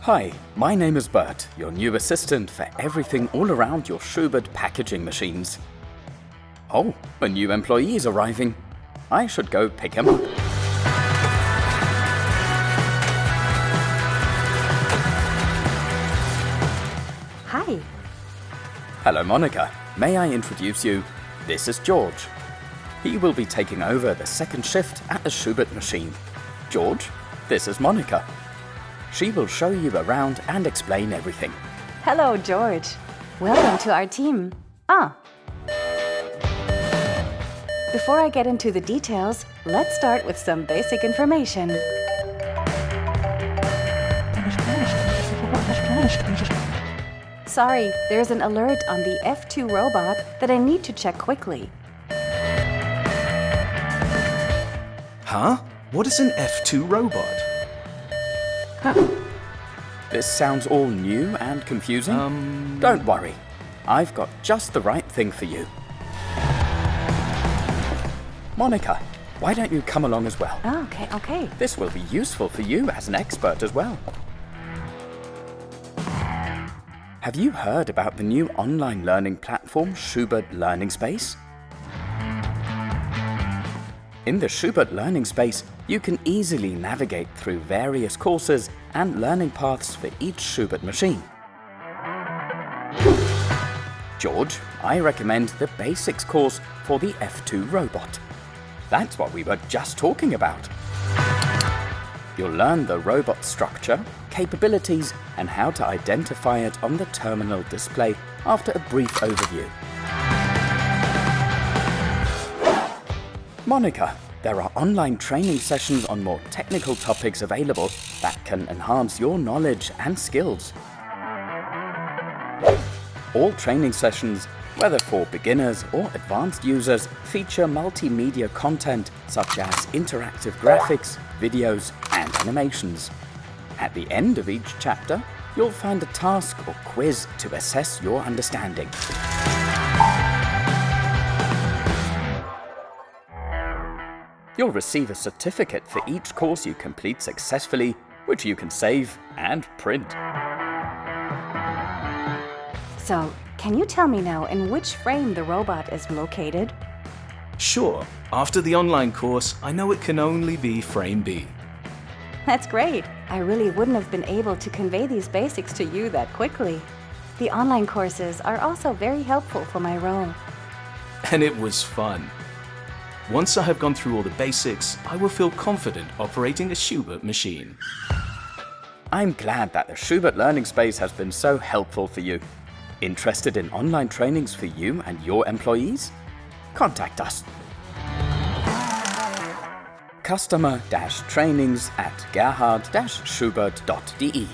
Hi, my name is Bert, your new assistant for everything all around your Schubert packaging machines. Oh, a new employee is arriving. I should go pick him up. Hi. Hello, Monica. May I introduce you? This is George. He will be taking over the second shift at the Schubert machine. George, this is Monica. She will show you around and explain everything. Hello, George. Welcome to our team. Before I get into the details, let's start with some basic information. Sorry, there's an alert on the F2 robot that I need to check quickly. Huh? What is an F2 robot? This sounds all new and confusing. Don't worry. I've got just the right thing for you. Monica, why don't you come along as well? Oh, okay. This will be useful for you as an expert as well. Have you heard about the new online learning platform, Schubert Learning Space? In the Schubert Learning Space, you can easily navigate through various courses and learning paths for each Schubert machine. George, I recommend the Basics course for the F2 robot. That's what we were just talking about. You'll learn the robot structure, capabilities, and how to identify it on the terminal display after a brief overview. Monica, there are online training sessions on more technical topics available that can enhance your knowledge and skills. All training sessions, whether for beginners or advanced users, feature multimedia content such as interactive graphics, videos, and animations. At the end of each chapter, you'll find a task or quiz to assess your understanding. You'll receive a certificate for each course you complete successfully, which you can save and print. So, can you tell me now in which frame the robot is located? Sure. After the online course, I know it can only be frame B. That's great. I really wouldn't have been able to convey these basics to you that quickly. The online courses are also very helpful for my role. And it was fun. Once I have gone through all the basics, I will feel confident operating a Schubert machine. I'm glad that the Schubert Learning Space has been so helpful for you. Interested in online trainings for you and your employees? Contact us. Customer-trainings@gerhard-schubert.de